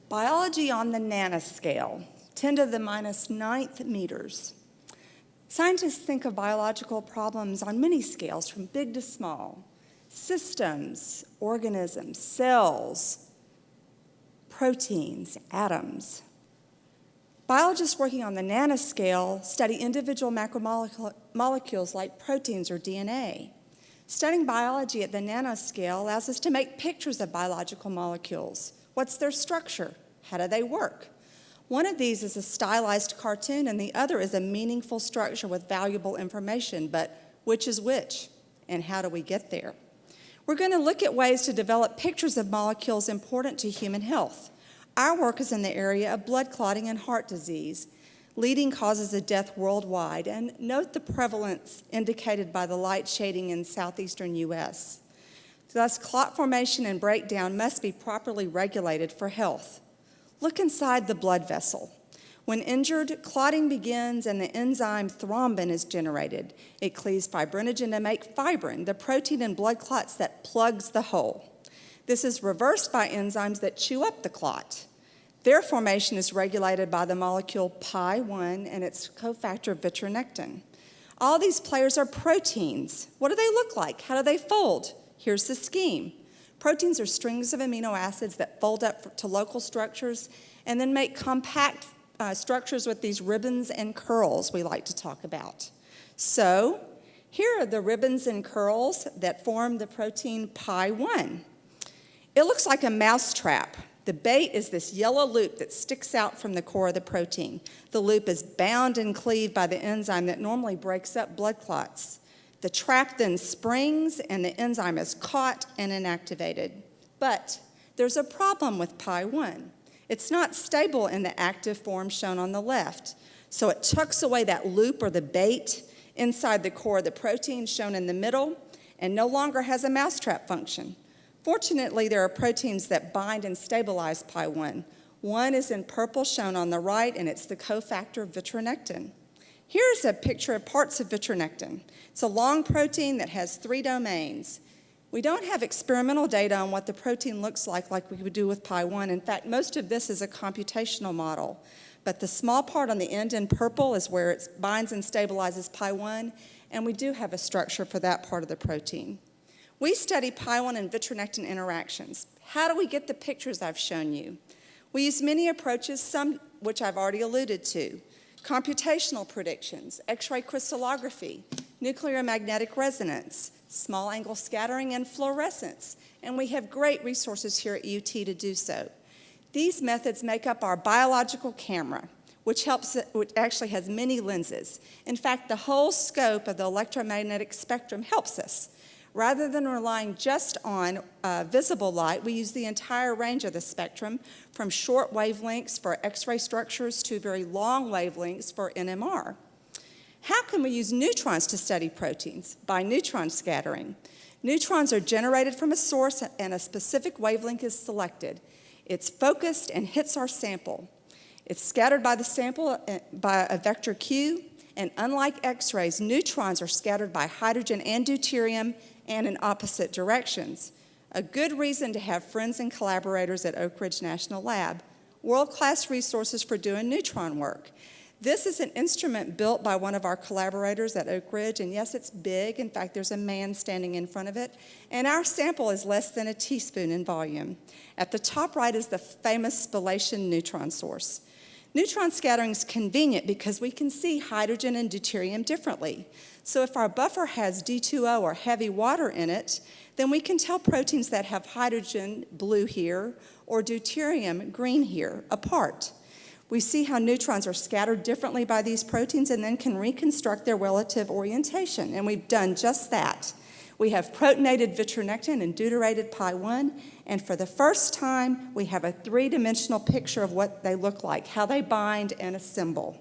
Biology on the nanoscale, 10 to the minus 9th meters. Scientists think of biological problems on many scales, from big to small. Systems, organisms, cells, proteins, atoms. Biologists working on the nanoscale study individual macromolecules like proteins or DNA. Studying biology at the nanoscale allows us to make pictures of biological molecules. What's their structure? How do they work? One of these is a stylized cartoon, and the other is a meaningful structure with valuable information. But which is which? And how do we get there? We're going to look at ways to develop pictures of molecules important to human health. Our work is in the area of blood clotting and heart disease, leading causes of death worldwide. And note the prevalence indicated by the light shading in southeastern U.S. Thus, clot formation and breakdown must be properly regulated for health. Look inside the blood vessel. When injured, clotting begins and the enzyme thrombin is generated. It cleaves fibrinogen to make fibrin, the protein in blood clots that plugs the hole. This is reversed by enzymes that chew up the clot. Their formation is regulated by the molecule Pi1 and its cofactor vitronectin. All these players are proteins. What do they look like? How do they fold? Here's the scheme. Proteins are strings of amino acids that fold up to local structures and then make compact structures with these ribbons and curls we like to talk about. So here are the ribbons and curls that form the protein Pi1. It looks like a mouse trap. The bait is this yellow loop that sticks out from the core of the protein. The loop is bound and cleaved by the enzyme that normally breaks up blood clots. The trap then springs, and the enzyme is caught and inactivated. But there's a problem with Pi1. It's not stable in the active form shown on the left. So it tucks away that loop or the bait inside the core of the protein shown in the middle and no longer has a mousetrap function. Fortunately, there are proteins that bind and stabilize Pi1. One is in purple shown on the right, and it's the cofactor vitronectin. Here's a picture of parts of vitronectin. It's a long protein that has 3 domains. We don't have experimental data on what the protein looks like we would do with Pi1. In fact, most of this is a computational model. But the small part on the end in purple is where it binds and stabilizes Pi1, and we do have a structure for that part of the protein. We study Pi1 and vitronectin interactions. How do we get the pictures I've shown you? We use many approaches, some which I've already alluded to. Computational predictions, X-ray crystallography, nuclear magnetic resonance, small angle scattering, and fluorescence. And we have great resources here at UT to do so. These methods make up our biological camera, which actually has many lenses. In fact, the whole scope of the electromagnetic spectrum helps us. Rather than relying just on visible light, we use the entire range of the spectrum, from short wavelengths for X-ray structures to very long wavelengths for NMR. How can we use neutrons to study proteins? By neutron scattering. Neutrons are generated from a source and a specific wavelength is selected. It's focused and hits our sample. It's scattered by the sample by a vector Q, and unlike X-rays, neutrons are scattered by hydrogen and deuterium and in opposite directions. A good reason to have friends and collaborators at Oak Ridge National Lab. World-class resources for doing neutron work. This is an instrument built by one of our collaborators at Oak Ridge, and yes, it's big. In fact, there's a man standing in front of it. And our sample is less than a teaspoon in volume. At the top right is the famous spallation neutron source. Neutron scattering is convenient because we can see hydrogen and deuterium differently. So if our buffer has D2O or heavy water in it, then we can tell proteins that have hydrogen, blue here, or deuterium, green here, apart. We see how neutrons are scattered differently by these proteins and then can reconstruct their relative orientation, and we've done just that. We have protonated vitronectin and deuterated Pi1, and for the first time, we have a 3-dimensional picture of what they look like, how they bind and assemble.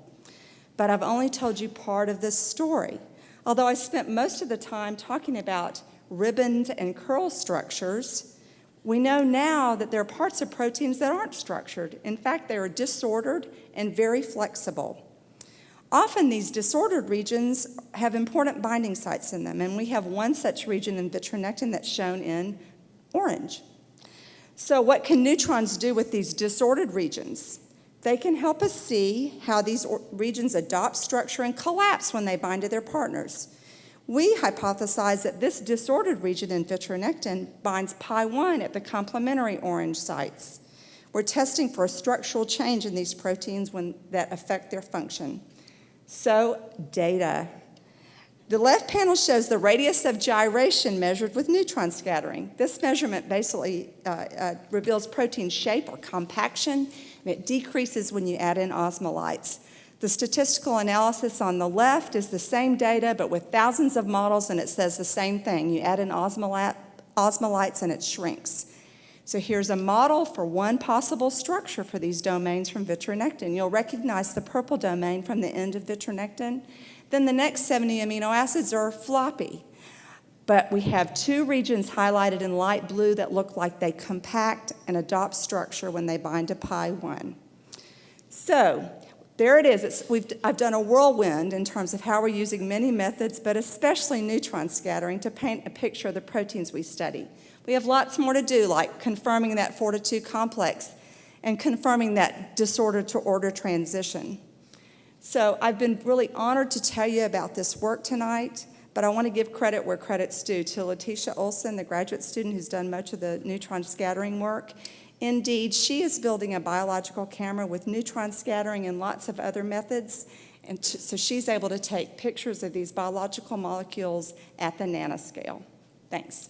But I've only told you part of this story. Although I spent most of the time talking about ribboned and curl structures, we know now that there are parts of proteins that aren't structured. In fact, they are disordered and very flexible. Often these disordered regions have important binding sites in them, and we have one such region in vitronectin that's shown in orange. So what can neutrons do with these disordered regions? They can help us see how these regions adopt structure and collapse when they bind to their partners. We hypothesize that this disordered region in vitronectin binds pi1 at the complementary orange sites. We're testing for a structural change in these proteins that affect their function. So, data. The left panel shows the radius of gyration measured with neutron scattering. This measurement basically reveals protein shape or compaction, and it decreases when you add in osmolytes. The statistical analysis on the left is the same data, but with thousands of models, and it says the same thing. You add in osmolytes, and it shrinks. So here's a model for one possible structure for these domains from vitronectin. You'll recognize the purple domain from the end of vitronectin. Then the next 70 amino acids are floppy. But we have two regions highlighted in light blue that look like they compact and adopt structure when they bind to pi1. So there it is. I've done a whirlwind in terms of how we're using many methods, but especially neutron scattering, to paint a picture of the proteins we study. We have lots more to do, like confirming that 4-to-2 complex and confirming that disorder to order transition. So I've been really honored to tell you about this work tonight, but I want to give credit where credit's due to Letitia Olson, the graduate student who's done much of the neutron scattering work. Indeed, she is building a biological camera with neutron scattering and lots of other methods, and so she's able to take pictures of these biological molecules at the nanoscale. Thanks.